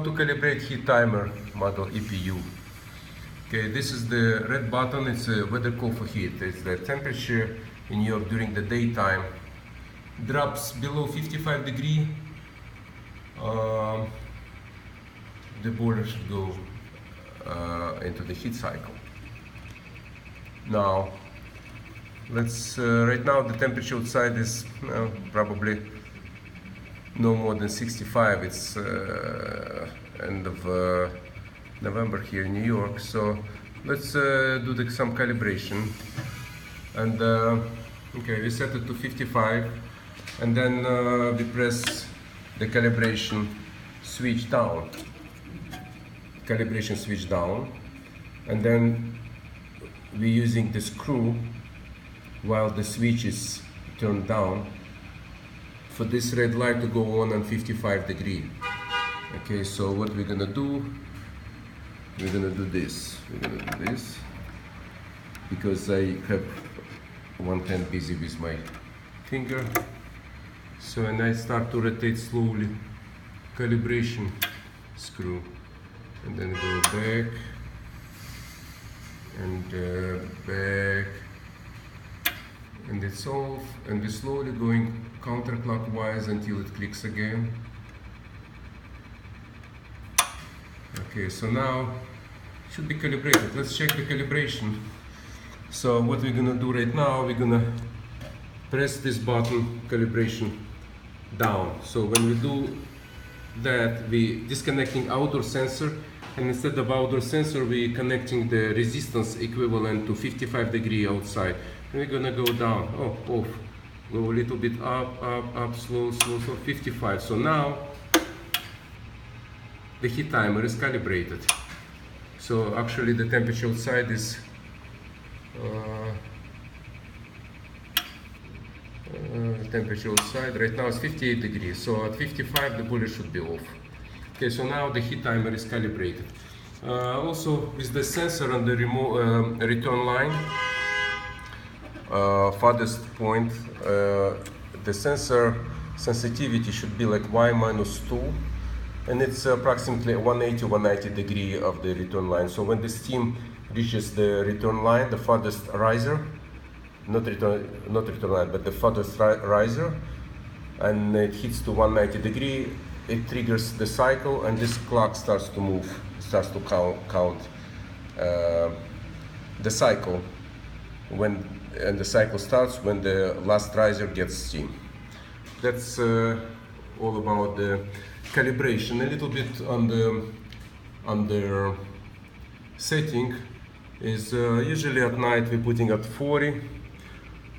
to calibrate heat timer model EPU. Okay, this is the red button. It's a weather call for heat. It's the temperature in New York during the daytime drops below 55 degrees. The boiler should go into the heat cycle. Now, let's right now the temperature outside is probably no more than 65. It's end of November here in New York. So let's do some calibration. And okay, we set it to 55, and then we press the calibration switch down. Calibration switch down, and then we're using the screw while the switch is turned down for this red light to go on 55 degrees. Okay, so what we're gonna do, we're gonna do this. We're gonna do this because I have one hand busy with my finger. So, and I start to rotate slowly, calibration screw, and then go back and back, and it's off, and we're slowly going counterclockwise until it clicks again. Okay, so now it should be calibrated. Let's check the calibration. So what we're gonna do right now, we're gonna press this button, calibration down. So when we do that, we disconnecting outdoor sensor, and instead of outdoor sensor, we connecting the resistance equivalent to 55 degrees outside. And we're gonna go down, off, go a little bit up, slow, 55. So now the heat timer is calibrated. So actually the temperature outside is temperature outside right now is 58 degrees. So at 55 the boiler should be off. Okay, so now the heat timer is calibrated. Also with the sensor on the remote return line, farthest point, the sensor sensitivity should be like Y-2, and it's approximately 180-190 degrees of the return line. So when the steam reaches the return line, the farthest riser, not return line, but the farthest riser, and it hits to 190 degrees, it triggers the cycle, and this clock starts to move, starts to count the cycle and the cycle starts when the last riser gets steam. That's all about the calibration. A little bit on the setting is usually at night we're putting at 40.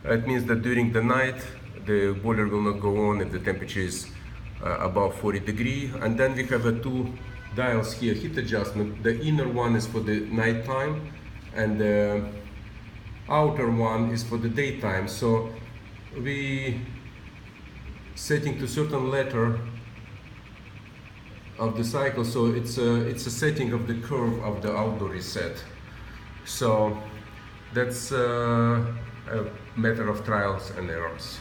It means that during the night the boiler will not go on if the temperature is above 40 degrees. And then we have two dials here, heat adjustment. The inner one is for the night time, and the outer one is for the daytime. So we setting to certain letter of the cycle, so it's a setting of the curve of the outdoor reset. So that's a matter of trials and errors.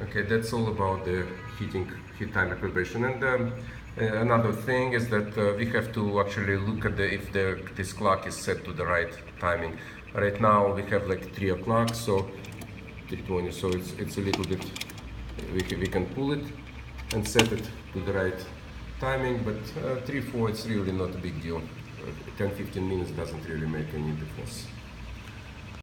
Okay, that's all about the heat timer calibration. And another thing is that we have to actually look at if this clock is set to the right timing. Right now we have like 3 o'clock, so 3:20. So it's a little bit. We can pull it and set it to the right timing, but 3-4 it's really not a big deal. 10-15 minutes doesn't really make any difference.